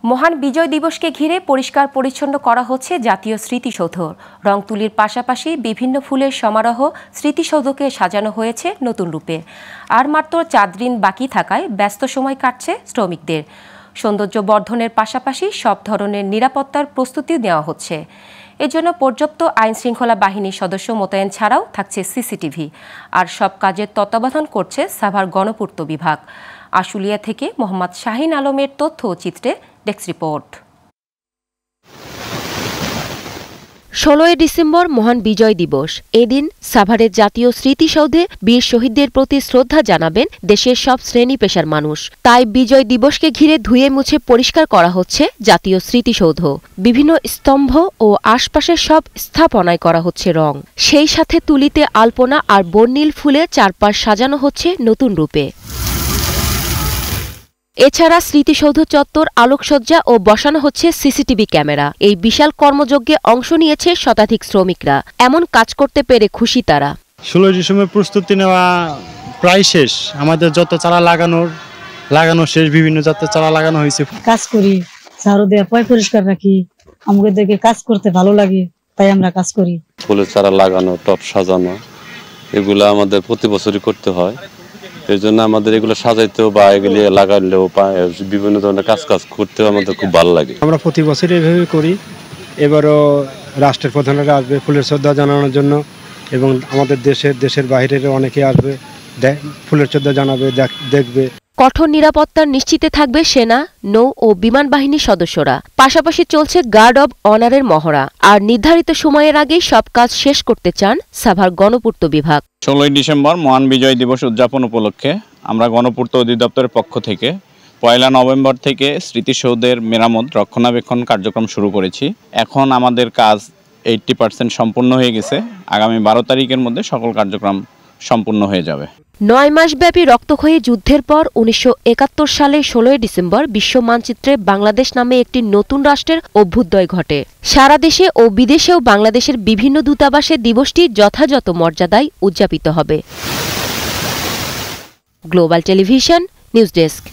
মহান বিজয় দিবসকে ঘিরে পরিষ্কার পরিচ্ছন্ন করা হচ্ছে জাতীয় স্মৃতিসৌধ। রং তুলির পাশাপাশি বিভিন্ন ফুলের সমারোহ স্মৃতিসৌধকে সাজানো হয়েছে নতুন রূপে। আর মাত্র 4 দিন বাকি থাকায় ব্যস্ত সময় কাটছে শ্রমিকদের। সৌন্দর্য বর্ধনের পাশাপাশি সব ধরনের নিরাপত্তার প্রস্তুতিও নেওয়া হচ্ছে। এজন্য পর্যাপ্ত আইনশৃঙ্খলা বাহিনীর সদস্য মোতায়েন ছাড়াও থাকছে সিসিটিভি। আর সব কাজের তত্ত্বাবধান করছে সাভার গণপূর্ত বিভাগ। আশুলিয়া থেকে মোহাম্মদ শাহিন আলমের তথ্য ও চিত্রে ডেস্ক রিপোর্ট। 16 ডিসেম্বর মহান বিজয় দিবস। এদিন সাভারের জাতীয় স্মৃতিসৌধে বীর শহীদদের প্রতি শ্রদ্ধা জানাবেন দেশের সব শ্রেণী পেশার মানুষ। তাই বিজয় দিবসকে ঘিরে ধুয়ে মুছে পরিষ্কার করা হচ্ছে জাতীয় স্মৃতিসৌধ। বিভিন্ন স্তম্ভ ও আশপাশের সব স্থাপনায় করা হচ্ছে রং। সেই সাথে তুলিতে আলপনা আর বর্ণিল ফুলে চারপাশ সাজানো হচ্ছে নতুন রূপে। এছাড়া স্মৃতিসৌধ চত্বর আলোকসজ্জা ও বসানো হচ্ছে সিসিটিভি ক্যামেরা। এই বিশাল কর্মযজ্ঞে অংশ নিয়েছে শতাধিক শ্রমিকরা। এমন কাজ করতে পেরে খুশি তারা। 16 ডিসেম্বর প্রস্তুতি নেওয়া প্রায় শেষ। আমাদের যত চারা লাগানো শেষ, বিভিন্ন জাতের চারা লাগানো হয়েছে। কাজ করি, ঝাড়ু দিয়ে পরিষ্কার রাখি। আমাদের দেখে কাজ করতে ভালো লাগে, তাই আমরা কাজ করি। ফুলের চারা লাগানো, টব সাজানো, এগুলো আমাদের প্রতি বছরই করতে হয়। এই জন্য আমাদের এগুলো সাজাইতেও বা এগুলি লাগালেও বিভিন্ন ধরনের কাজ করতেও আমাদের খুব ভালো লাগে। আমরা প্রতি বছর এভাবে করি। এবারও রাষ্ট্রের প্রধানরা আসবে ফুলের শ্রদ্ধা জানানোর জন্য, এবং আমাদের দেশের বাইরেরও অনেকে আসবে, ফুলের শ্রদ্ধা জানাবে, দেখবে। কঠোর নিরাপত্তার নিশ্চিতে থাকবে সেনা, নৌ ও বিমান বাহিনীর সদস্যরা। পাশাপাশি চলছে গার্ড অব অনারের মহড়া। আর নির্ধারিত সময়ের আগেই সব কাজ শেষ করতে চান সাভার গণপূর্ত বিভাগ। 16 ডিসেম্বর মহান বিজয় দিবস উদযাপন উপলক্ষে আমরা গণপূর্ত অধিদপ্তরের পক্ষ থেকে 1 নভেম্বর থেকে স্মৃতিসৌধের মেরামত রক্ষণাবেক্ষণ কার্যক্রম শুরু করেছি। এখন আমাদের কাজ 80% সম্পূর্ণ হয়ে গেছে। আগামী 12 তারিখের মধ্যে সকল কার্যক্রম সম্পূর্ণ হয়ে যাবে। 9 মাসব্যাপী রক্তক্ষয়ী যুদ্ধের পর 1971 সালে 16 ডিসেম্বর বিশ্ব মানচিত্রে বাংলাদেশ নামে একটি নতুন রাষ্ট্রের অভ্যুদয় ঘটে। সারা দেশে ও বিদেশেও বাংলাদেশের বিভিন্ন দূতাবাসে দিবসটি যথাযথ মর্যাদায় উদযাপিত হবে। Global television news desk.